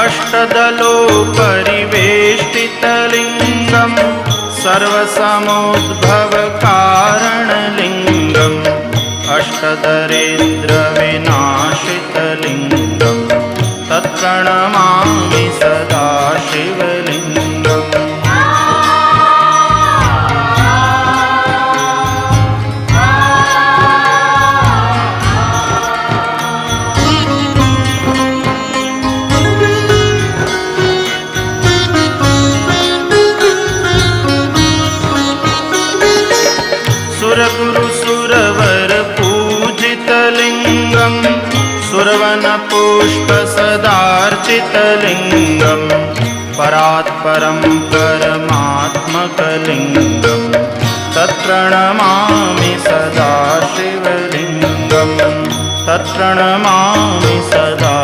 अष्टदलोपरिवेष्टितलिङ्गं सर्वसमुद्भवकारणलिङ्गम् अष्टदरिद्रविनाशितलिङ्गं तत्प्रणमामि सदा शिवलिङ्गम्। सुरगुरु सुरवर पूजितलिङ्गं सुरवनपुष्पसदार्चितलिङ्गं परात्परं परमात्मकलिङ्गं तत्प्रणमामि सदा शिवलिङ्गं तत्प्रणमामि सदा